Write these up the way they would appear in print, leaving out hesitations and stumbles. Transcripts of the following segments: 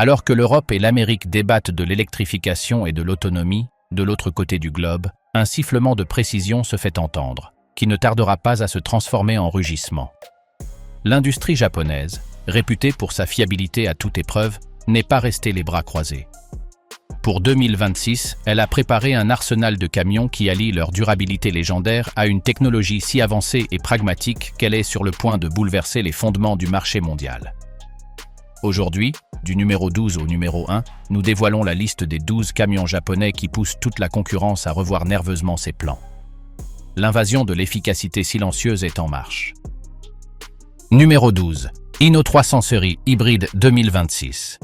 Alors que l'Europe et l'Amérique débattent de l'électrification et de l'autonomie, de l'autre côté du globe, un sifflement de précision se fait entendre, qui ne tardera pas à se transformer en rugissement. L'industrie japonaise, réputée pour sa fiabilité à toute épreuve, n'est pas restée les bras croisés. Pour 2026, elle a préparé un arsenal de camions qui allie leur durabilité légendaire à une technologie si avancée et pragmatique qu'elle est sur le point de bouleverser les fondements du marché mondial. Aujourd'hui, du numéro 12 au numéro 1, nous dévoilons la liste des 12 camions japonais qui poussent toute la concurrence à revoir nerveusement ses plans. L'invasion de l'efficacité silencieuse est en marche. Numéro 12. Hino 300 série hybride 2026.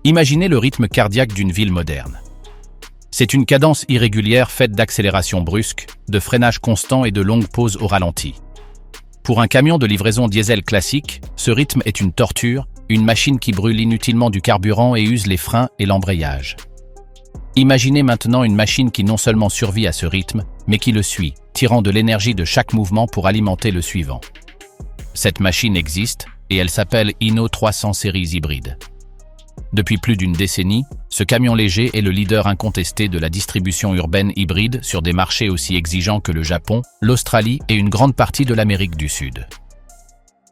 Imaginez le rythme cardiaque d'une ville moderne. C'est une cadence irrégulière faite d'accélérations brusques, de freinage constant et de longues pauses au ralenti. Pour un camion de livraison diesel classique, ce rythme est une torture, une machine qui brûle inutilement du carburant et use les freins et l'embrayage. Imaginez maintenant une machine qui non seulement survit à ce rythme, mais qui le suit, tirant de l'énergie de chaque mouvement pour alimenter le suivant. Cette machine existe, et elle s'appelle Hino 300 séries hybride. Depuis plus d'une décennie, ce camion léger est le leader incontesté de la distribution urbaine hybride sur des marchés aussi exigeants que le Japon, l'Australie et une grande partie de l'Amérique du Sud.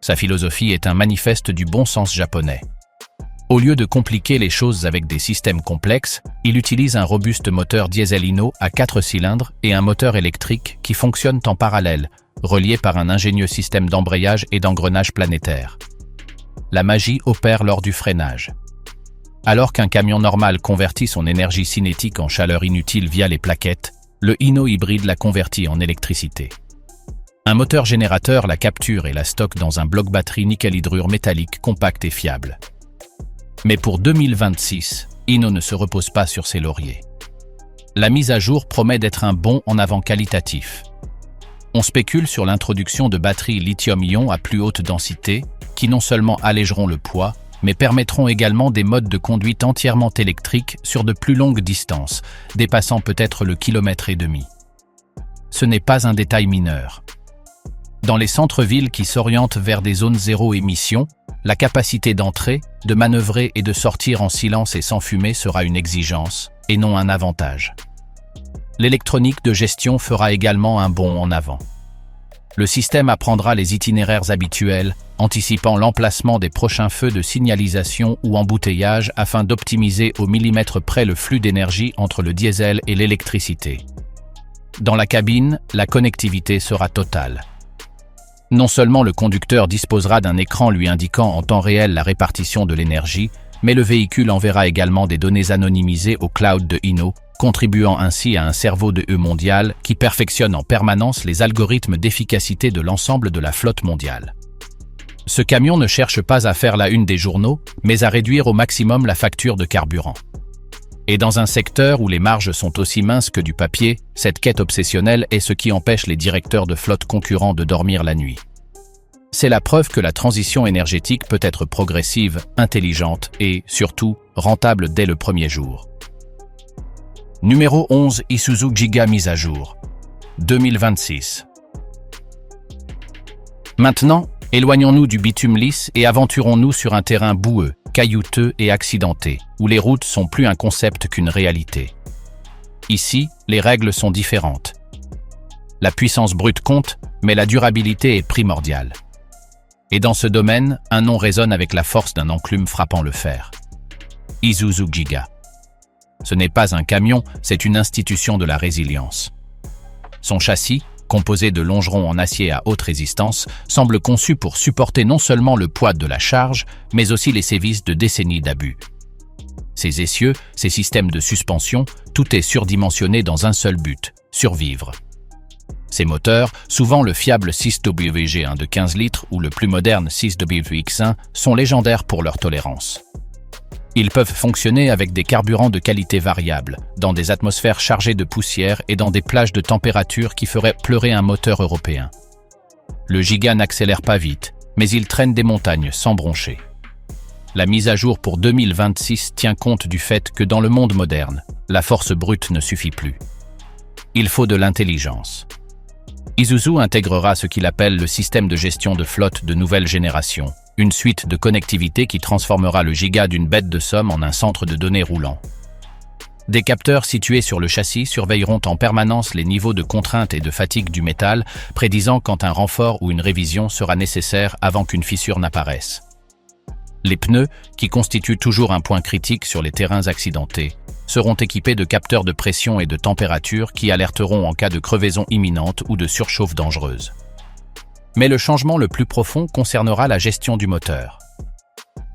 Sa philosophie est un manifeste du bon sens japonais. Au lieu de compliquer les choses avec des systèmes complexes, il utilise un robuste moteur diesel Hino à 4 cylindres et un moteur électrique qui fonctionnent en parallèle, reliés par un ingénieux système d'embrayage et d'engrenage planétaire. La magie opère lors du freinage. Alors qu'un camion normal convertit son énergie cinétique en chaleur inutile via les plaquettes, le Hino hybride la convertit en électricité. Un moteur générateur la capture et la stocke dans un bloc batterie nickel-hydrure métallique compact et fiable. Mais pour 2026, Hino ne se repose pas sur ses lauriers. La mise à jour promet d'être un bond en avant qualitatif. On spécule sur l'introduction de batteries lithium-ion à plus haute densité, qui non seulement allégeront le poids, mais permettront également des modes de conduite entièrement électriques sur de plus longues distances, dépassant peut-être le kilomètre et demi. Ce n'est pas un détail mineur. Dans les centres-villes qui s'orientent vers des zones zéro émission, la capacité d'entrer, de manœuvrer et de sortir en silence et sans fumée sera une exigence, et non un avantage. L'électronique de gestion fera également un bond en avant. Le système apprendra les itinéraires habituels, anticipant l'emplacement des prochains feux de signalisation ou embouteillage afin d'optimiser au millimètre près le flux d'énergie entre le diesel et l'électricité. Dans la cabine, la connectivité sera totale. Non seulement le conducteur disposera d'un écran lui indiquant en temps réel la répartition de l'énergie, mais le véhicule enverra également des données anonymisées au cloud de Hino, contribuant ainsi à un cerveau de E mondial qui perfectionne en permanence les algorithmes d'efficacité de l'ensemble de la flotte mondiale. Ce camion ne cherche pas à faire la une des journaux, mais à réduire au maximum la facture de carburant. Et dans un secteur où les marges sont aussi minces que du papier, cette quête obsessionnelle est ce qui empêche les directeurs de flottes concurrents de dormir la nuit. C'est la preuve que la transition énergétique peut être progressive, intelligente et, surtout, rentable dès le premier jour. Numéro 11. Isuzu Giga mise à jour. 2026. Maintenant, éloignons-nous du bitume lisse et aventurons-nous sur un terrain boueux, caillouteux et accidenté, où les routes sont plus un concept qu'une réalité. Ici, les règles sont différentes. La puissance brute compte, mais la durabilité est primordiale. Et dans ce domaine, un nom résonne avec la force d'un enclume frappant le fer. Isuzu Giga. Ce n'est pas un camion, c'est une institution de la résilience. Son châssis, composé de longerons en acier à haute résistance, semble conçu pour supporter non seulement le poids de la charge, mais aussi les sévices de décennies d'abus. Ses essieux, ses systèmes de suspension, tout est surdimensionné dans un seul but, survivre. Ces moteurs, souvent le fiable 6WG1 de 15 litres ou le plus moderne 6WX1, sont légendaires pour leur tolérance. Ils peuvent fonctionner avec des carburants de qualité variable, dans des atmosphères chargées de poussière et dans des plages de température qui feraient pleurer un moteur européen. Le Giga n'accélère pas vite, mais il traîne des montagnes sans broncher. La mise à jour pour 2026 tient compte du fait que dans le monde moderne, la force brute ne suffit plus. Il faut de l'intelligence. Isuzu intégrera ce qu'il appelle le système de gestion de flotte de nouvelle génération, une suite de connectivité qui transformera le giga d'une bête de somme en un centre de données roulant. Des capteurs situés sur le châssis surveilleront en permanence les niveaux de contrainte et de fatigue du métal, prédisant quand un renfort ou une révision sera nécessaire avant qu'une fissure n'apparaisse. Les pneus, qui constituent toujours un point critique sur les terrains accidentés, seront équipés de capteurs de pression et de température qui alerteront en cas de crevaison imminente ou de surchauffe dangereuse. Mais le changement le plus profond concernera la gestion du moteur.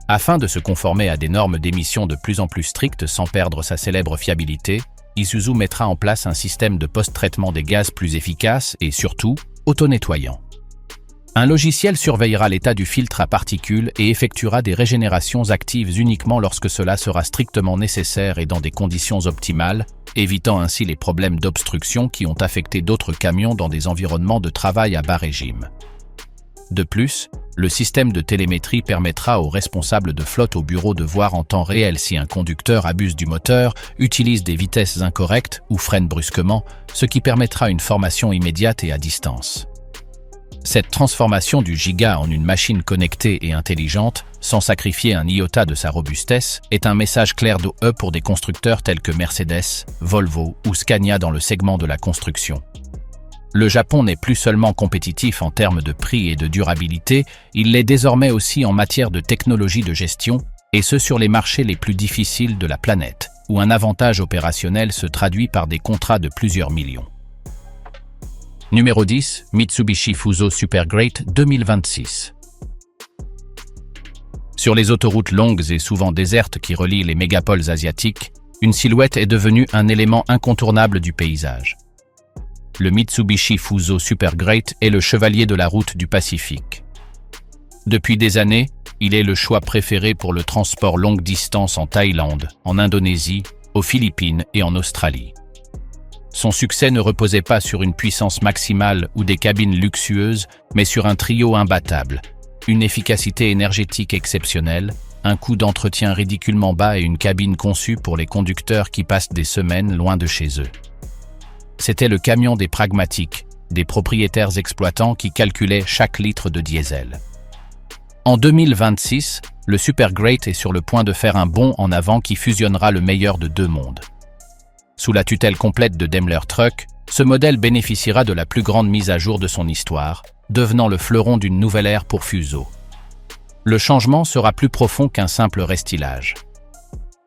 Afin de se conformer à des normes d'émission de plus en plus strictes sans perdre sa célèbre fiabilité, Isuzu mettra en place un système de post-traitement des gaz plus efficace et surtout auto-nettoyant. Un logiciel surveillera l'état du filtre à particules et effectuera des régénérations actives uniquement lorsque cela sera strictement nécessaire et dans des conditions optimales, évitant ainsi les problèmes d'obstruction qui ont affecté d'autres camions dans des environnements de travail à bas régime. De plus, le système de télémétrie permettra aux responsables de flotte au bureau de voir en temps réel si un conducteur abuse du moteur, utilise des vitesses incorrectes ou freine brusquement, ce qui permettra une formation immédiate et à distance. Cette transformation du giga en une machine connectée et intelligente, sans sacrifier un iota de sa robustesse, est un message clair d'OE pour des constructeurs tels que Mercedes, Volvo ou Scania dans le segment de la construction. Le Japon n'est plus seulement compétitif en termes de prix et de durabilité, il l'est désormais aussi en matière de technologie de gestion, et ce sur les marchés les plus difficiles de la planète, où un avantage opérationnel se traduit par des contrats de plusieurs millions. Numéro 10, Mitsubishi Fuso Super Great 2026. Sur les autoroutes longues et souvent désertes qui relient les mégapoles asiatiques, une silhouette est devenue un élément incontournable du paysage. Le Mitsubishi Fuso Super Great est le chevalier de la route du Pacifique. Depuis des années, il est le choix préféré pour le transport longue distance en Thaïlande, en Indonésie, aux Philippines et en Australie. Son succès ne reposait pas sur une puissance maximale ou des cabines luxueuses, mais sur un trio imbattable, une efficacité énergétique exceptionnelle, un coût d'entretien ridiculement bas et une cabine conçue pour les conducteurs qui passent des semaines loin de chez eux. C'était le camion des pragmatiques, des propriétaires exploitants qui calculaient chaque litre de diesel. En 2026, le Super Great est sur le point de faire un bond en avant qui fusionnera le meilleur de deux mondes. Sous la tutelle complète de Daimler Truck, ce modèle bénéficiera de la plus grande mise à jour de son histoire, devenant le fleuron d'une nouvelle ère pour Fuso. Le changement sera plus profond qu'un simple restylage.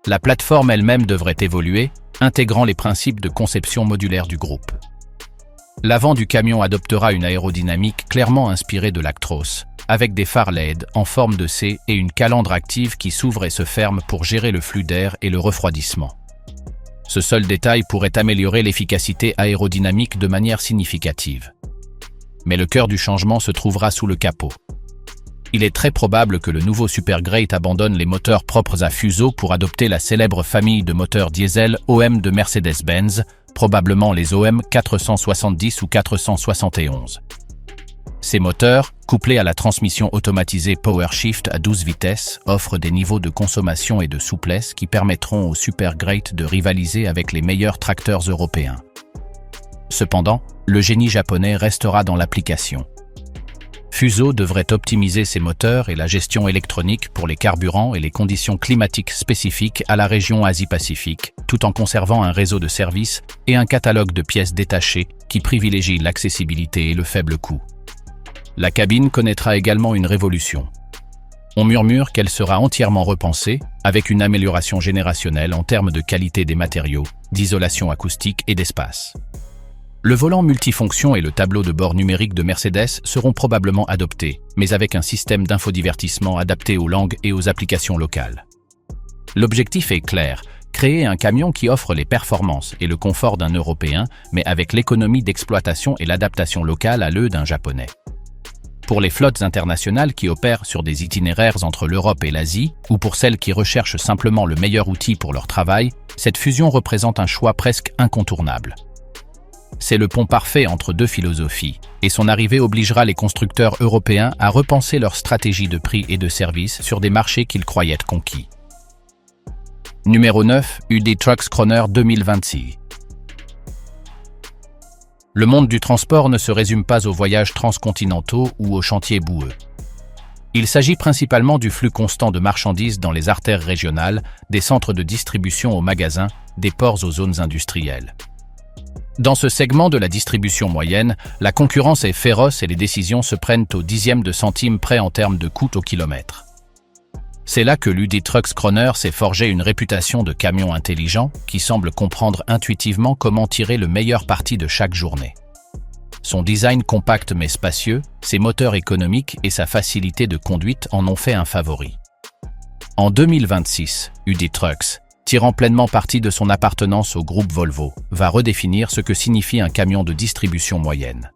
La plateforme elle-même devrait évoluer, intégrant les principes de conception modulaire du groupe. L'avant du camion adoptera une aérodynamique clairement inspirée de l'Actros, avec des phares LED en forme de C et une calandre active qui s'ouvre et se ferme pour gérer le flux d'air et le refroidissement. Ce seul détail pourrait améliorer l'efficacité aérodynamique de manière significative. Mais le cœur du changement se trouvera sous le capot. Il est très probable que le nouveau Super Great abandonne les moteurs propres à Fuso pour adopter la célèbre famille de moteurs diesel OM de Mercedes-Benz, probablement les OM 470 ou 471. Ces moteurs, couplés à la transmission automatisée PowerShift à 12 vitesses, offrent des niveaux de consommation et de souplesse qui permettront au Super Great de rivaliser avec les meilleurs tracteurs européens. Cependant, le génie japonais restera dans l'application. Fuso devrait optimiser ses moteurs et la gestion électronique pour les carburants et les conditions climatiques spécifiques à la région Asie-Pacifique, tout en conservant un réseau de services et un catalogue de pièces détachées qui privilégient l'accessibilité et le faible coût. La cabine connaîtra également une révolution. On murmure qu'elle sera entièrement repensée, avec une amélioration générationnelle en termes de qualité des matériaux, d'isolation acoustique et d'espace. Le volant multifonction et le tableau de bord numérique de Mercedes seront probablement adoptés, mais avec un système d'infodivertissement adapté aux langues et aux applications locales. L'objectif est clair, créer un camion qui offre les performances et le confort d'un Européen, mais avec l'économie d'exploitation et l'adaptation locale à l'œil d'un Japonais. Pour les flottes internationales qui opèrent sur des itinéraires entre l'Europe et l'Asie, ou pour celles qui recherchent simplement le meilleur outil pour leur travail, cette fusion représente un choix presque incontournable. C'est le pont parfait entre deux philosophies, et son arrivée obligera les constructeurs européens à repenser leur stratégie de prix et de services sur des marchés qu'ils croyaient conquis. Numéro 9, UD Trucks Croner 2026. Le monde du transport ne se résume pas aux voyages transcontinentaux ou aux chantiers boueux. Il s'agit principalement du flux constant de marchandises dans les artères régionales, des centres de distribution aux magasins, des ports aux zones industrielles. Dans ce segment de la distribution moyenne, la concurrence est féroce et les décisions se prennent au dixième de centime près en termes de coût au kilomètre. C'est là que l'UD Trucks Croner s'est forgé une réputation de camion intelligent qui semble comprendre intuitivement comment tirer le meilleur parti de chaque journée. Son design compact mais spacieux, ses moteurs économiques et sa facilité de conduite en ont fait un favori. En 2026, UD Trucks, tirant pleinement parti de son appartenance au groupe Volvo, va redéfinir ce que signifie un camion de distribution moyenne.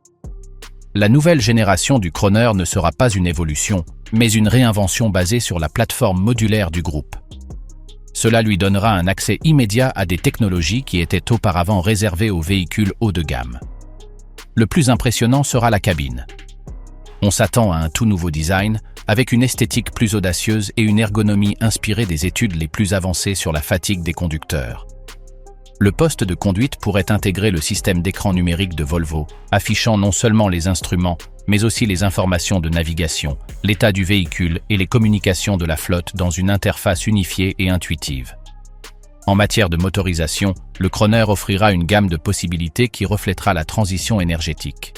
La nouvelle génération du Croner ne sera pas une évolution, mais une réinvention basée sur la plateforme modulaire du groupe. Cela lui donnera un accès immédiat à des technologies qui étaient auparavant réservées aux véhicules haut de gamme. Le plus impressionnant sera la cabine. On s'attend à un tout nouveau design, avec une esthétique plus audacieuse et une ergonomie inspirée des études les plus avancées sur la fatigue des conducteurs. Le poste de conduite pourrait intégrer le système d'écran numérique de Volvo, affichant non seulement les instruments, mais aussi les informations de navigation, l'état du véhicule et les communications de la flotte dans une interface unifiée et intuitive. En matière de motorisation, le Croner offrira une gamme de possibilités qui reflètera la transition énergétique.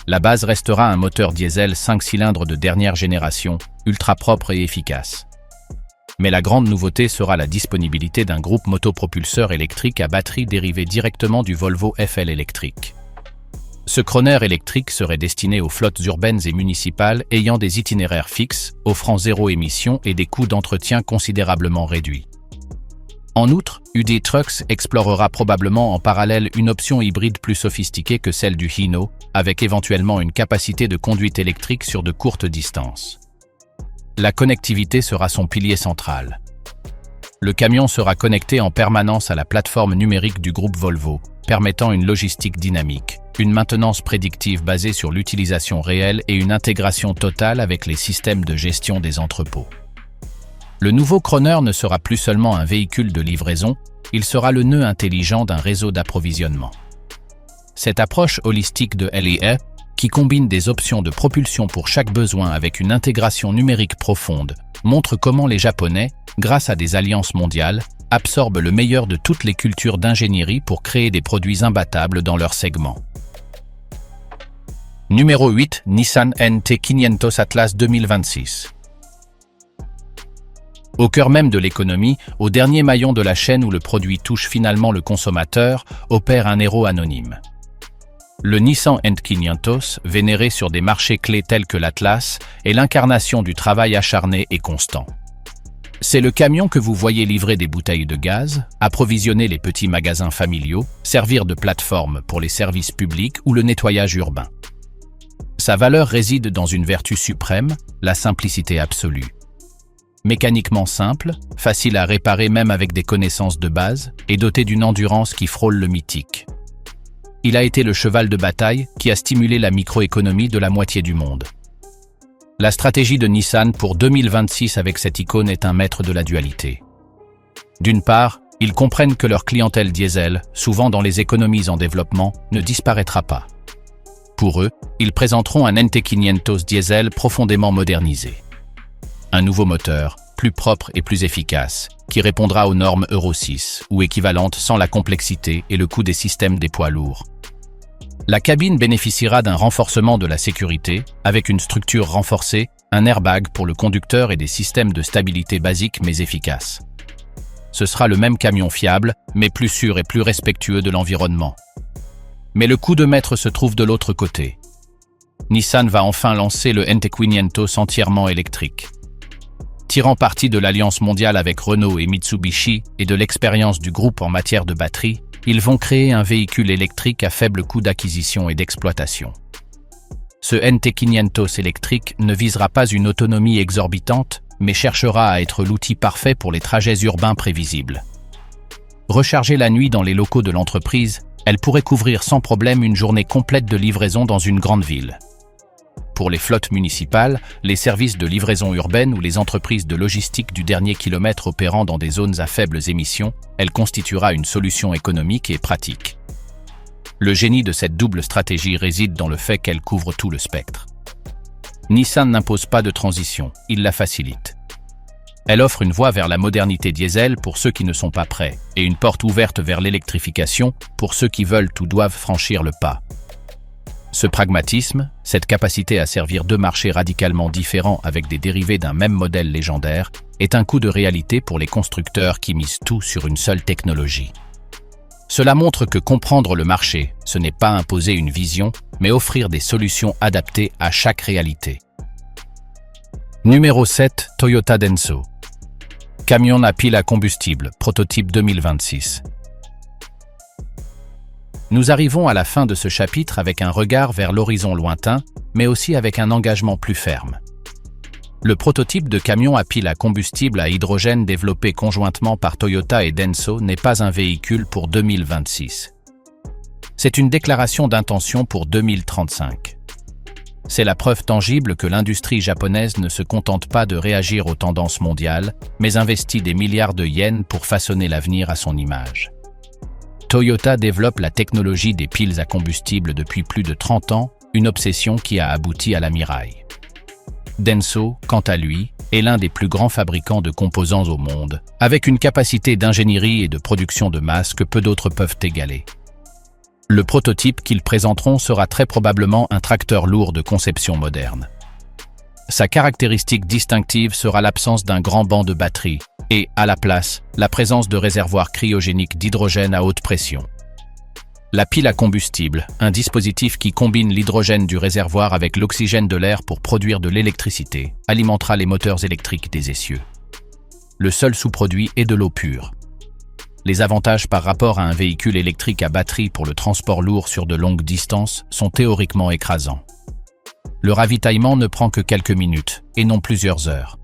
La base restera un moteur diesel 5 cylindres de dernière génération, ultra propre et efficace. Mais la grande nouveauté sera la disponibilité d'un groupe motopropulseur électrique à batterie dérivé directement du Volvo FL électrique. Ce Croner électrique serait destiné aux flottes urbaines et municipales ayant des itinéraires fixes, offrant zéro émission et des coûts d'entretien considérablement réduits. En outre, UD Trucks explorera probablement en parallèle une option hybride plus sophistiquée que celle du Hino, avec éventuellement une capacité de conduite électrique sur de courtes distances. La connectivité sera son pilier central. Le camion sera connecté en permanence à la plateforme numérique du groupe Volvo, permettant une logistique dynamique, une maintenance prédictive basée sur l'utilisation réelle et une intégration totale avec les systèmes de gestion des entrepôts. Le nouveau Croner ne sera plus seulement un véhicule de livraison, il sera le nœud intelligent d'un réseau d'approvisionnement. Cette approche holistique de LE, qui combine des options de propulsion pour chaque besoin avec une intégration numérique profonde, montre comment les Japonais, grâce à des alliances mondiales, absorbent le meilleur de toutes les cultures d'ingénierie pour créer des produits imbattables dans leur segment. Numéro 8, Nissan NT500 Atlas 2026. Au cœur même de l'économie, au dernier maillon de la chaîne où le produit touche finalement le consommateur, opère un héros anonyme. Le Nissan NT500, vénéré sur des marchés clés tels que l'Atlas, est l'incarnation du travail acharné et constant. C'est le camion que vous voyez livrer des bouteilles de gaz, approvisionner les petits magasins familiaux, servir de plateforme pour les services publics ou le nettoyage urbain. Sa valeur réside dans une vertu suprême, la simplicité absolue. Mécaniquement simple, facile à réparer même avec des connaissances de base, et doté d'une endurance qui frôle le mythique. Il a été le cheval de bataille qui a stimulé la microéconomie de la moitié du monde. La stratégie de Nissan pour 2026 avec cette icône est un maître de la dualité. D'une part, ils comprennent que leur clientèle diesel, souvent dans les économies en développement, ne disparaîtra pas. Pour eux, ils présenteront un NT500 diesel profondément modernisé. Un nouveau moteur, plus propre et plus efficace, qui répondra aux normes Euro 6 ou équivalentes sans la complexité et le coût des systèmes des poids lourds. La cabine bénéficiera d'un renforcement de la sécurité, avec une structure renforcée, un airbag pour le conducteur et des systèmes de stabilité basiques mais efficaces. Ce sera le même camion fiable, mais plus sûr et plus respectueux de l'environnement. Mais le coup de maître se trouve de l'autre côté. Nissan va enfin lancer le NT500 entièrement électrique. Tirant parti de l'alliance mondiale avec Renault et Mitsubishi et de l'expérience du groupe en matière de batterie, ils vont créer un véhicule électrique à faible coût d'acquisition et d'exploitation. Ce NT500 électrique ne visera pas une autonomie exorbitante, mais cherchera à être l'outil parfait pour les trajets urbains prévisibles. Rechargée la nuit dans les locaux de l'entreprise, elle pourrait couvrir sans problème une journée complète de livraison dans une grande ville. Pour les flottes municipales, les services de livraison urbaine ou les entreprises de logistique du dernier kilomètre opérant dans des zones à faibles émissions, elle constituera une solution économique et pratique. Le génie de cette double stratégie réside dans le fait qu'elle couvre tout le spectre. Nissan n'impose pas de transition, il la facilite. Elle offre une voie vers la modernité diesel pour ceux qui ne sont pas prêts, et une porte ouverte vers l'électrification pour ceux qui veulent ou doivent franchir le pas. Ce pragmatisme, cette capacité à servir deux marchés radicalement différents avec des dérivés d'un même modèle légendaire, est un coup de réalité pour les constructeurs qui misent tout sur une seule technologie. Cela montre que comprendre le marché, ce n'est pas imposer une vision, mais offrir des solutions adaptées à chaque réalité. Numéro 7, Toyota Denso. Camion à pile à combustible, prototype 2026. Nous arrivons à la fin de ce chapitre avec un regard vers l'horizon lointain, mais aussi avec un engagement plus ferme. Le prototype de camion à pile à combustible à hydrogène développé conjointement par Toyota et Denso n'est pas un véhicule pour 2026. C'est une déclaration d'intention pour 2035. C'est la preuve tangible que l'industrie japonaise ne se contente pas de réagir aux tendances mondiales, mais investit des milliards de yens pour façonner l'avenir à son image. Toyota développe la technologie des piles à combustible depuis plus de 30 ans, une obsession qui a abouti à la Mirai. Denso, quant à lui, est l'un des plus grands fabricants de composants au monde, avec une capacité d'ingénierie et de production de masse que peu d'autres peuvent égaler. Le prototype qu'ils présenteront sera très probablement un tracteur lourd de conception moderne. Sa caractéristique distinctive sera l'absence d'un grand banc de batterie et, à la place, la présence de réservoirs cryogéniques d'hydrogène à haute pression. La pile à combustible, un dispositif qui combine l'hydrogène du réservoir avec l'oxygène de l'air pour produire de l'électricité, alimentera les moteurs électriques des essieux. Le seul sous-produit est de l'eau pure. Les avantages par rapport à un véhicule électrique à batterie pour le transport lourd sur de longues distances sont théoriquement écrasants. Le ravitaillement ne prend que quelques minutes, et non plusieurs heures.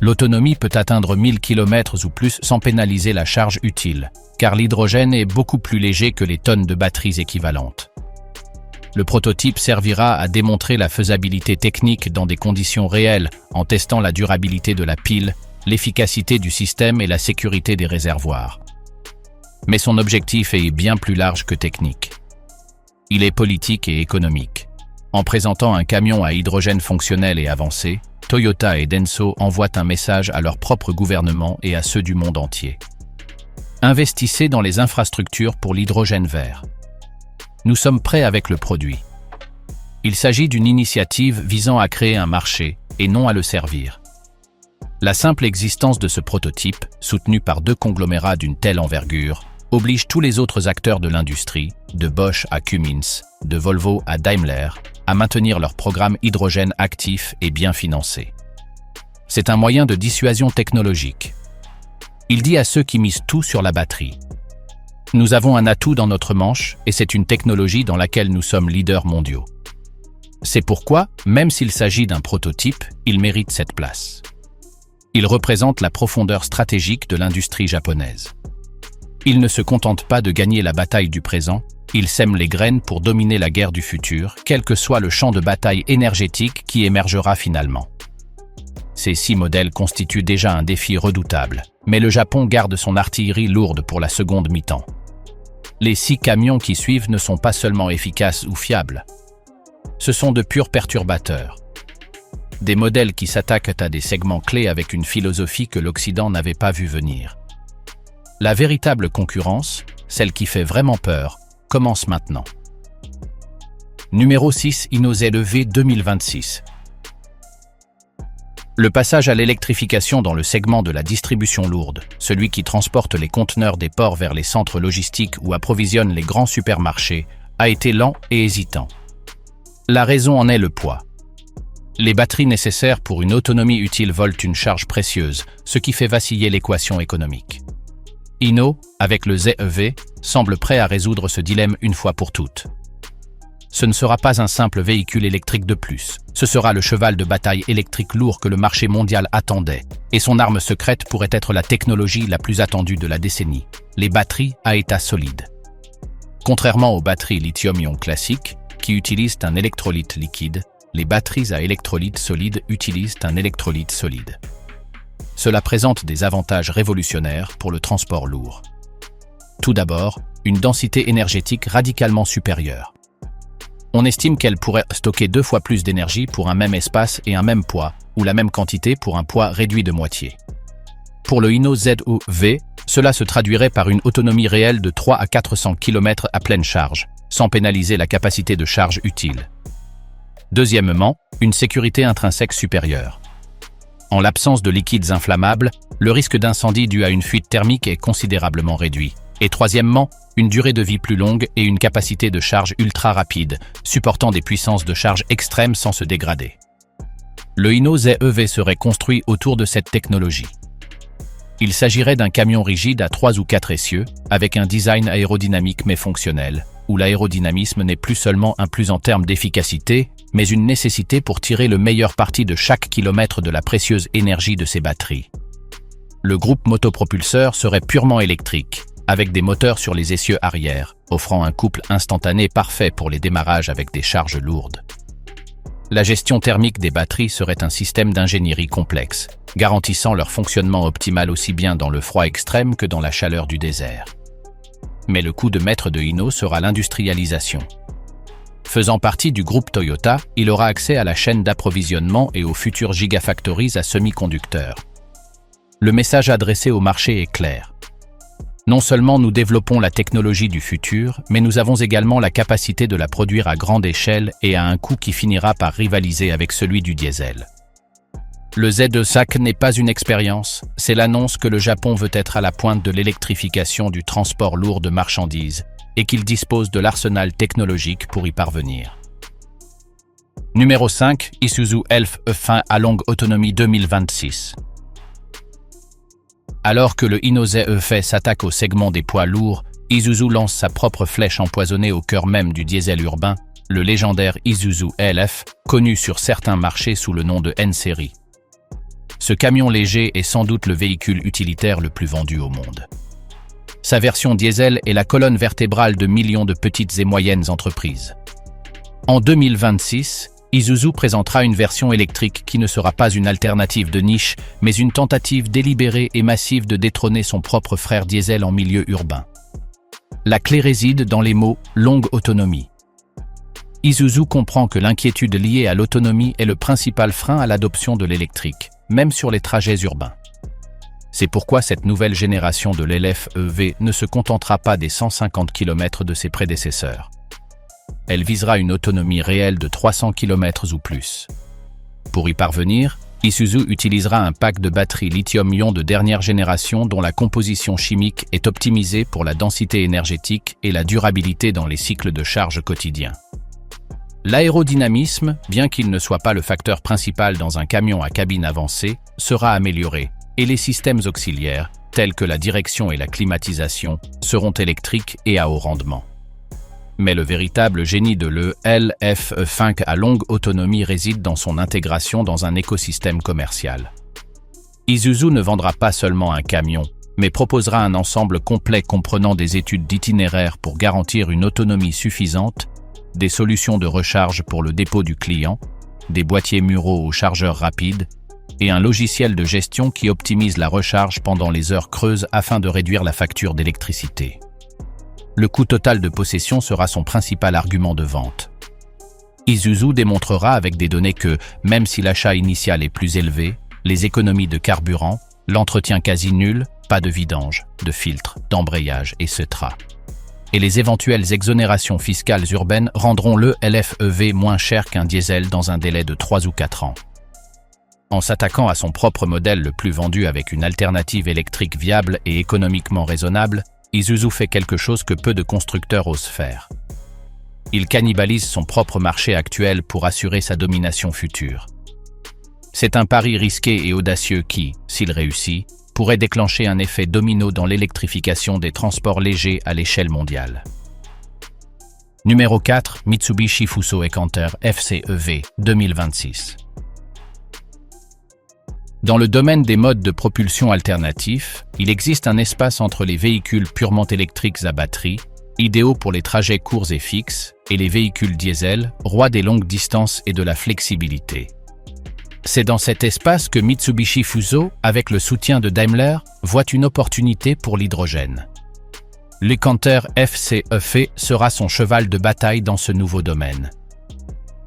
L'autonomie peut atteindre 1000 km ou plus sans pénaliser la charge utile, car l'hydrogène est beaucoup plus léger que les tonnes de batteries équivalentes. Le prototype servira à démontrer la faisabilité technique dans des conditions réelles en testant la durabilité de la pile, l'efficacité du système et la sécurité des réservoirs. Mais son objectif est bien plus large que technique. Il est politique et économique. En présentant un camion à hydrogène fonctionnel et avancé, Toyota et Denso envoient un message à leur propre gouvernement et à ceux du monde entier. Investissez dans les infrastructures pour l'hydrogène vert. Nous sommes prêts avec le produit. Il s'agit d'une initiative visant à créer un marché et non à le servir. La simple existence de ce prototype, soutenu par deux conglomérats d'une telle envergure, oblige tous les autres acteurs de l'industrie, de Bosch à Cummins, de Volvo à Daimler, à maintenir leur programme hydrogène actif et bien financé. C'est un moyen de dissuasion technologique. Il dit à ceux qui misent tout sur la batterie. Nous avons un atout dans notre manche et c'est une technologie dans laquelle nous sommes leaders mondiaux. C'est pourquoi, même s'il s'agit d'un prototype, il mérite cette place. Il représente la profondeur stratégique de l'industrie japonaise. Il ne se contente pas de gagner la bataille du présent, il sème les graines pour dominer la guerre du futur, quel que soit le champ de bataille énergétique qui émergera finalement. Ces 6 modèles constituent déjà un défi redoutable, mais le Japon garde son artillerie lourde pour la seconde mi-temps. Les 6 camions qui suivent ne sont pas seulement efficaces ou fiables. Ce sont de purs perturbateurs. Des modèles qui s'attaquent à des segments clés avec une philosophie que l'Occident n'avait pas vu venir. La véritable concurrence, celle qui fait vraiment peur, commence maintenant. Numéro 6, Inose V 2026. Le passage à l'électrification dans le segment de la distribution lourde, celui qui transporte les conteneurs des ports vers les centres logistiques ou approvisionne les grands supermarchés, a été lent et hésitant. La raison en est le poids. Les batteries nécessaires pour une autonomie utile volent une charge précieuse, ce qui fait vaciller l'équation économique. Hino, avec le ZEV, semble prêt à résoudre ce dilemme une fois pour toutes. Ce ne sera pas un simple véhicule électrique de plus, ce sera le cheval de bataille électrique lourd que le marché mondial attendait, et son arme secrète pourrait être la technologie la plus attendue de la décennie, les batteries à état solide. Contrairement aux batteries lithium-ion classiques, qui utilisent un électrolyte liquide, les batteries à électrolyte solide utilisent un électrolyte solide. Cela présente des avantages révolutionnaires pour le transport lourd. Tout d'abord, une densité énergétique radicalement supérieure. On estime qu'elle pourrait stocker 2 fois plus d'énergie pour un même espace et un même poids, ou la même quantité pour un poids réduit de moitié. Pour le Hino ZEV, cela se traduirait par une autonomie réelle de 3 à 400 km à pleine charge, sans pénaliser la capacité de charge utile. Deuxièmement, une sécurité intrinsèque supérieure. En l'absence de liquides inflammables, le risque d'incendie dû à une fuite thermique est considérablement réduit. Et troisièmement, une durée de vie plus longue et une capacité de charge ultra rapide, supportant des puissances de charge extrêmes sans se dégrader. Le Hino ZEV serait construit autour de cette technologie. Il s'agirait d'un camion rigide à 3 ou 4 essieux, avec un design aérodynamique mais fonctionnel, où l'aérodynamisme n'est plus seulement un plus en termes d'efficacité, mais une nécessité pour tirer le meilleur parti de chaque kilomètre de la précieuse énergie de ses batteries. Le groupe motopropulseur serait purement électrique, avec des moteurs sur les essieux arrière, offrant un couple instantané parfait pour les démarrages avec des charges lourdes. La gestion thermique des batteries serait un système d'ingénierie complexe, garantissant leur fonctionnement optimal aussi bien dans le froid extrême que dans la chaleur du désert. Mais le coup de maître de Hino sera l'industrialisation. Faisant partie du groupe Toyota, il aura accès à la chaîne d'approvisionnement et aux futures gigafactories à semi-conducteurs. Le message adressé au marché est clair. Non seulement nous développons la technologie du futur, mais nous avons également la capacité de la produire à grande échelle et à un coût qui finira par rivaliser avec celui du diesel. Le ZE-SAC n'est pas une expérience, c'est l'annonce que le Japon veut être à la pointe de l'électrification du transport lourd de marchandises et qu'il dispose de l'arsenal technologique pour y parvenir. Numéro 5, Isuzu Elf fin à longue autonomie 2026. Alors que le Hino ZEV s'attaque au segment des poids lourds, Isuzu lance sa propre flèche empoisonnée au cœur même du diesel urbain, le légendaire Isuzu LF, connu sur certains marchés sous le nom de N-Series. Ce camion léger est sans doute le véhicule utilitaire le plus vendu au monde. Sa version diesel est la colonne vertébrale de millions de petites et moyennes entreprises. En 2026, Isuzu présentera une version électrique qui ne sera pas une alternative de niche, mais une tentative délibérée et massive de détrôner son propre frère diesel en milieu urbain. La clé réside dans les mots « longue autonomie ». Isuzu comprend que l'inquiétude liée à l'autonomie est le principal frein à l'adoption de l'électrique, même sur les trajets urbains. C'est pourquoi cette nouvelle génération de l'LF EV ne se contentera pas des 150 km de ses prédécesseurs. Elle visera une autonomie réelle de 300 km ou plus. Pour y parvenir, Isuzu utilisera un pack de batteries lithium-ion de dernière génération dont la composition chimique est optimisée pour la densité énergétique et la durabilité dans les cycles de charge quotidiens. L'aérodynamisme, bien qu'il ne soit pas le facteur principal dans un camion à cabine avancée, sera amélioré, et les systèmes auxiliaires, tels que la direction et la climatisation, seront électriques et à haut rendement. Mais le véritable génie de l'ELF5 à longue autonomie réside dans son intégration dans un écosystème commercial. Isuzu ne vendra pas seulement un camion, mais proposera un ensemble complet comprenant des études d'itinéraire pour garantir une autonomie suffisante, des solutions de recharge pour le dépôt du client, des boîtiers muraux aux chargeurs rapides, et un logiciel de gestion qui optimise la recharge pendant les heures creuses afin de réduire la facture d'électricité. Le coût total de possession sera son principal argument de vente. Isuzu démontrera avec des données que, même si l'achat initial est plus élevé, les économies de carburant, l'entretien quasi nul, pas de vidange, de filtre, d'embrayage, etc. Et les éventuelles exonérations fiscales urbaines rendront le LFEV moins cher qu'un diesel dans un délai de 3 ou 4 ans. En s'attaquant à son propre modèle le plus vendu avec une alternative électrique viable et économiquement raisonnable, Isuzu fait quelque chose que peu de constructeurs osent faire. Il cannibalise son propre marché actuel pour assurer sa domination future. C'est un pari risqué et audacieux qui, s'il réussit, pourrait déclencher un effet domino dans l'électrification des transports légers à l'échelle mondiale. Numéro 4, Mitsubishi Fuso Ecanter FCEV 2026. Dans le domaine des modes de propulsion alternatifs, il existe un espace entre les véhicules purement électriques à batterie, idéaux pour les trajets courts et fixes, et les véhicules diesel, rois des longues distances et de la flexibilité. C'est dans cet espace que Mitsubishi Fuso, avec le soutien de Daimler, voit une opportunité pour l'hydrogène. L'Ecanter FCEV sera son cheval de bataille dans ce nouveau domaine.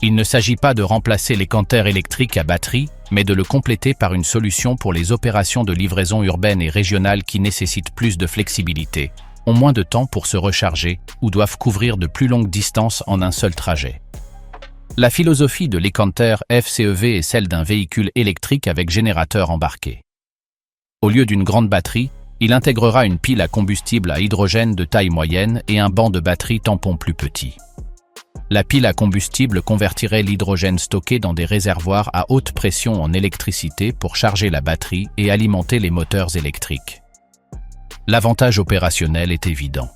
Il ne s'agit pas de remplacer les canters électriques à batterie, mais de le compléter par une solution pour les opérations de livraison urbaine et régionale qui nécessitent plus de flexibilité, ont moins de temps pour se recharger ou doivent couvrir de plus longues distances en un seul trajet. La philosophie de l'e-canter FCEV est celle d'un véhicule électrique avec générateur embarqué. Au lieu d'une grande batterie, il intégrera une pile à combustible à hydrogène de taille moyenne et un banc de batterie tampon plus petit. La pile à combustible convertirait l'hydrogène stocké dans des réservoirs à haute pression en électricité pour charger la batterie et alimenter les moteurs électriques. L'avantage opérationnel est évident.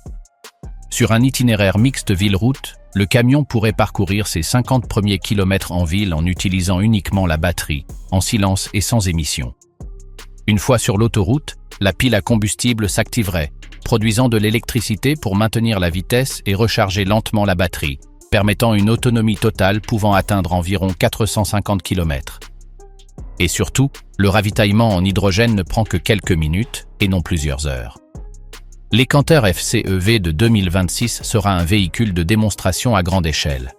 Sur un itinéraire mixte ville-route, le camion pourrait parcourir ses 50 premiers kilomètres en ville en utilisant uniquement la batterie, en silence et sans émission. Une fois sur l'autoroute, la pile à combustible s'activerait, produisant de l'électricité pour maintenir la vitesse et recharger lentement la batterie, permettant une autonomie totale pouvant atteindre environ 450 km. Et surtout, le ravitaillement en hydrogène ne prend que quelques minutes, et non plusieurs heures. L'e-canter FCEV de 2026 sera un véhicule de démonstration à grande échelle.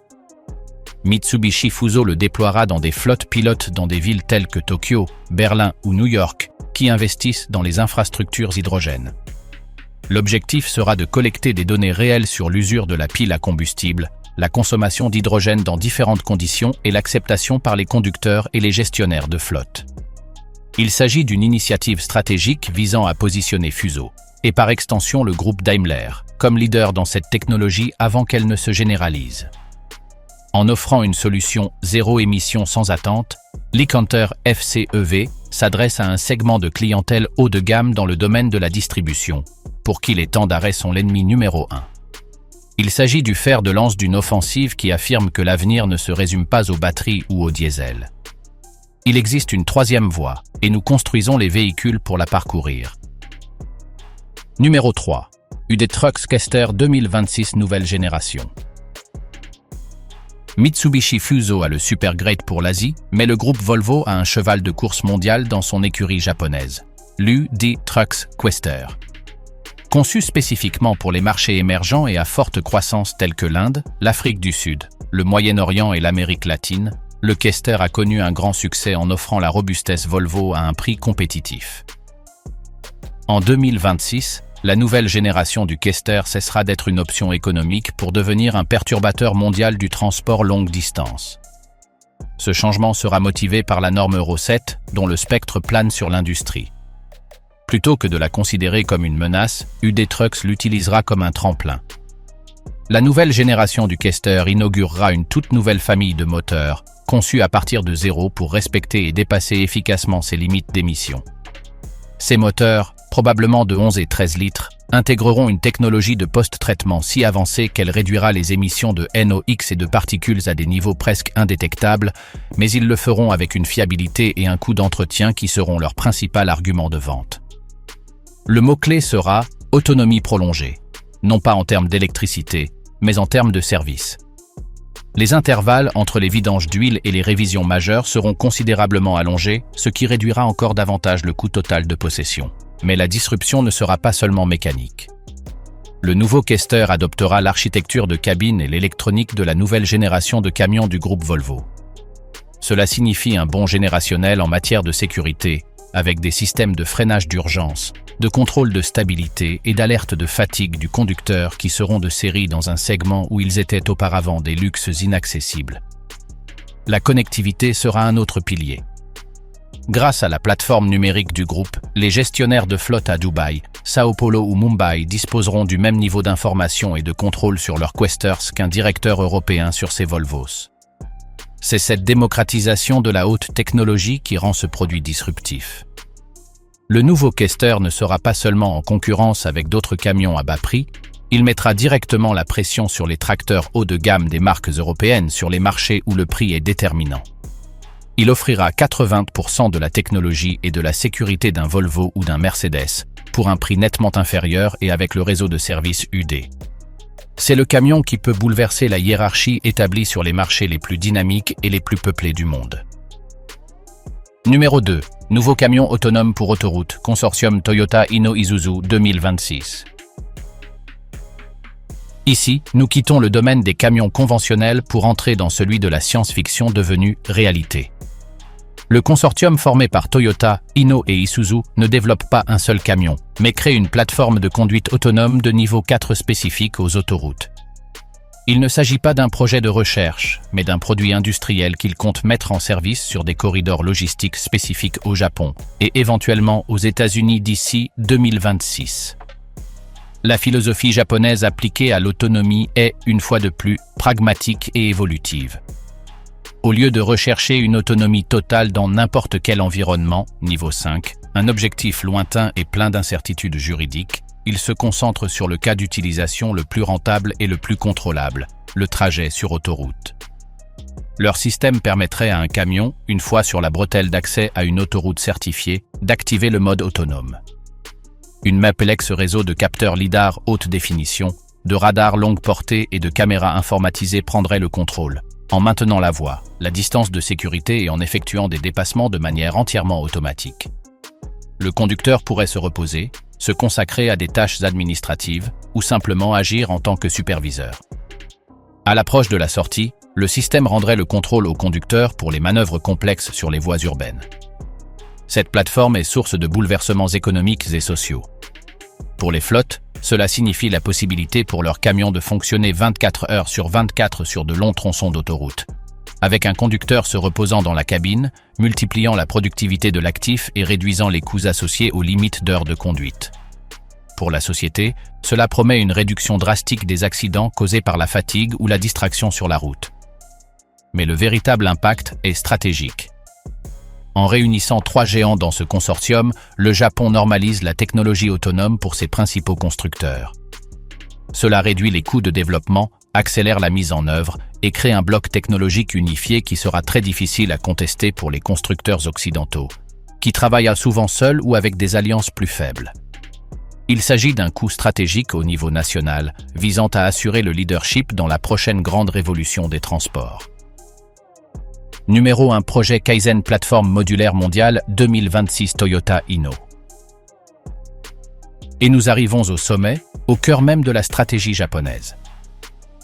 Mitsubishi Fuso le déploiera dans des flottes pilotes dans des villes telles que Tokyo, Berlin ou New York, qui investissent dans les infrastructures hydrogène. L'objectif sera de collecter des données réelles sur l'usure de la pile à combustible, la consommation d'hydrogène dans différentes conditions et l'acceptation par les conducteurs et les gestionnaires de flotte. Il s'agit d'une initiative stratégique visant à positionner Fuso, et par extension le groupe Daimler, comme leader dans cette technologie avant qu'elle ne se généralise. En offrant une solution zéro émission sans attente, l'e-canter FCEV s'adresse à un segment de clientèle haut de gamme dans le domaine de la distribution, pour qui les temps d'arrêt sont l'ennemi numéro 1. Il s'agit du fer de lance d'une offensive qui affirme que l'avenir ne se résume pas aux batteries ou au diesel. Il existe une troisième voie, et nous construisons les véhicules pour la parcourir. Numéro 3. UD Trucks Quester 2026 nouvelle génération. Mitsubishi Fuso a le super grade pour l'Asie, mais le groupe Volvo a un cheval de course mondial dans son écurie japonaise, l'UD Trucks Quester. Conçu spécifiquement pour les marchés émergents et à forte croissance tels que l'Inde, l'Afrique du Sud, le Moyen-Orient et l'Amérique latine, le Quester a connu un grand succès en offrant la robustesse Volvo à un prix compétitif. En 2026, la nouvelle génération du Quester cessera d'être une option économique pour devenir un perturbateur mondial du transport longue distance. Ce changement sera motivé par la norme Euro 7, dont le spectre plane sur l'industrie. Plutôt que de la considérer comme une menace, UD Trucks l'utilisera comme un tremplin. La nouvelle génération du Quester inaugurera une toute nouvelle famille de moteurs, conçus à partir de zéro pour respecter et dépasser efficacement ses limites d'émission. Ces moteurs, probablement de 11 et 13 litres, intégreront une technologie de post-traitement si avancée qu'elle réduira les émissions de NOx et de particules à des niveaux presque indétectables, mais ils le feront avec une fiabilité et un coût d'entretien qui seront leur principal argument de vente. Le mot-clé sera « autonomie prolongée », non pas en termes d'électricité, mais en termes de service. Les intervalles entre les vidanges d'huile et les révisions majeures seront considérablement allongés, ce qui réduira encore davantage le coût total de possession. Mais la disruption ne sera pas seulement mécanique. Le nouveau Quester adoptera l'architecture de cabine et l'électronique de la nouvelle génération de camions du groupe Volvo. Cela signifie un bond générationnel en matière de sécurité, avec des systèmes de freinage d'urgence, de contrôle de stabilité et d'alerte de fatigue du conducteur qui seront de série dans un segment où ils étaient auparavant des luxes inaccessibles. La connectivité sera un autre pilier. Grâce à la plateforme numérique du groupe, les gestionnaires de flotte à Dubaï, Sao Paulo ou Mumbai disposeront du même niveau d'information et de contrôle sur leurs Questers qu'un directeur européen sur ses Volvos. C'est cette démocratisation de la haute technologie qui rend ce produit disruptif. Le nouveau Quester ne sera pas seulement en concurrence avec d'autres camions à bas prix, il mettra directement la pression sur les tracteurs haut de gamme des marques européennes sur les marchés où le prix est déterminant. Il offrira 80% de la technologie et de la sécurité d'un Volvo ou d'un Mercedes, pour un prix nettement inférieur et avec le réseau de services UD. C'est le camion qui peut bouleverser la hiérarchie établie sur les marchés les plus dynamiques et les plus peuplés du monde. Numéro 2. Nouveau camion autonome pour autoroute, consortium Toyota Inno Isuzu 2026. Ici, nous quittons le domaine des camions conventionnels pour entrer dans celui de la science-fiction devenue réalité. Le consortium formé par Toyota, Hino et Isuzu ne développe pas un seul camion, mais crée une plateforme de conduite autonome de niveau 4 spécifique aux autoroutes. Il ne s'agit pas d'un projet de recherche, mais d'un produit industriel qu'il compte mettre en service sur des corridors logistiques spécifiques au Japon et éventuellement aux États-Unis d'ici 2026. La philosophie japonaise appliquée à l'autonomie est, une fois de plus, pragmatique et évolutive. Au lieu de rechercher une autonomie totale dans n'importe quel environnement, niveau 5, un objectif lointain et plein d'incertitudes juridiques, il se concentre sur le cas d'utilisation le plus rentable et le plus contrôlable, le trajet sur autoroute. Leur système permettrait à un camion, une fois sur la bretelle d'accès à une autoroute certifiée, d'activer le mode autonome. Une Maplex réseau de capteurs lidar haute définition, de radars longue portée et de caméras informatisées prendrait le contrôle, en maintenant la voie, la distance de sécurité et en effectuant des dépassements de manière entièrement automatique. Le conducteur pourrait se reposer, se consacrer à des tâches administratives ou simplement agir en tant que superviseur. À l'approche de la sortie, le système rendrait le contrôle au conducteur pour les manœuvres complexes sur les voies urbaines. Cette plateforme est source de bouleversements économiques et sociaux. Pour les flottes, cela signifie la possibilité pour leurs camions de fonctionner 24 heures sur 24 sur de longs tronçons d'autoroute, avec un conducteur se reposant dans la cabine, multipliant la productivité de l'actif et réduisant les coûts associés aux limites d'heures de conduite. Pour la société, cela promet une réduction drastique des accidents causés par la fatigue ou la distraction sur la route. Mais le véritable impact est stratégique. En réunissant 3 géants dans ce consortium, le Japon normalise la technologie autonome pour ses principaux constructeurs. Cela réduit les coûts de développement, accélère la mise en œuvre et crée un bloc technologique unifié qui sera très difficile à contester pour les constructeurs occidentaux, qui travaillent souvent seuls ou avec des alliances plus faibles. Il s'agit d'un coup stratégique au niveau national, visant à assurer le leadership dans la prochaine grande révolution des transports. Numéro 1 Projet Kaizen Plateforme modulaire mondiale 2026 Toyota Hino. Et nous arrivons au sommet, au cœur même de la stratégie japonaise.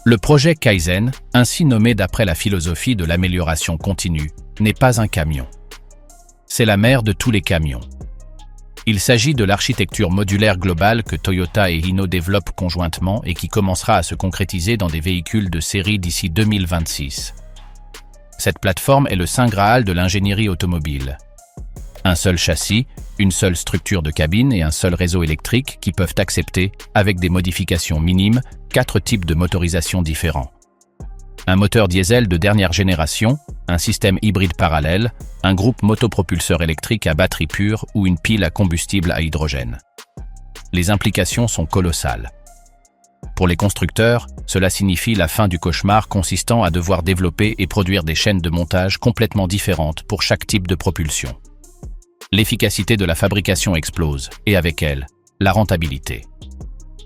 Le projet Kaizen, ainsi nommé d'après la philosophie de l'amélioration continue, n'est pas un camion. C'est la mère de tous les camions. Il s'agit de l'architecture modulaire globale que Toyota et Hino développent conjointement et qui commencera à se concrétiser dans des véhicules de série d'ici 2026. Cette plateforme est le saint graal de l'ingénierie automobile. Un seul châssis, une seule structure de cabine et un seul réseau électrique qui peuvent accepter, avec des modifications minimes, 4 types de motorisation différents. Un moteur diesel de dernière génération, un système hybride parallèle, un groupe motopropulseur électrique à batterie pure ou une pile à combustible à hydrogène. Les implications sont colossales. Pour les constructeurs, cela signifie la fin du cauchemar consistant à devoir développer et produire des chaînes de montage complètement différentes pour chaque type de propulsion. L'efficacité de la fabrication explose, et avec elle, la rentabilité.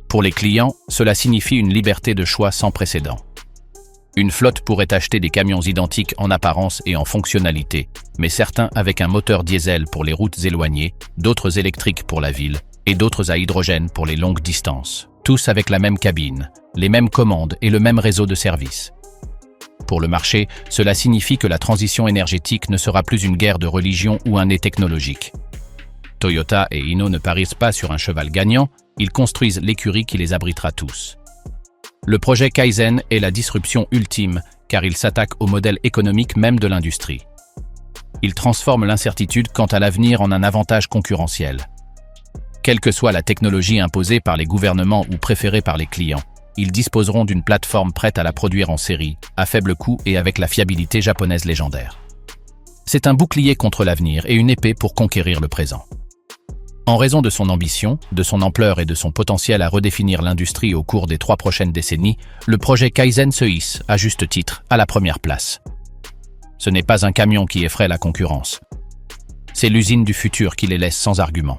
Pour les clients, cela signifie une liberté de choix sans précédent. Une flotte pourrait acheter des camions identiques en apparence et en fonctionnalité, mais certains avec un moteur diesel pour les routes éloignées, d'autres électriques pour la ville, et d'autres à hydrogène pour les longues distances. Tous avec la même cabine, les mêmes commandes et le même réseau de services. Pour le marché, cela signifie que la transition énergétique ne sera plus une guerre de religion ou un nez technologique. Toyota et Hino ne parient pas sur un cheval gagnant, ils construisent l'écurie qui les abritera tous. Le projet Kaizen est la disruption ultime, car il s'attaque au modèle économique même de l'industrie. Il transforme l'incertitude quant à l'avenir en un avantage concurrentiel. Quelle que soit la technologie imposée par les gouvernements ou préférée par les clients, ils disposeront d'une plateforme prête à la produire en série, à faible coût et avec la fiabilité japonaise légendaire. C'est un bouclier contre l'avenir et une épée pour conquérir le présent. En raison de son ambition, de son ampleur et de son potentiel à redéfinir l'industrie au cours des 3 prochaines décennies, le projet Kaizen se hisse, à juste titre, à la première place. Ce n'est pas un camion qui effraie la concurrence. C'est l'usine du futur qui les laisse sans argument.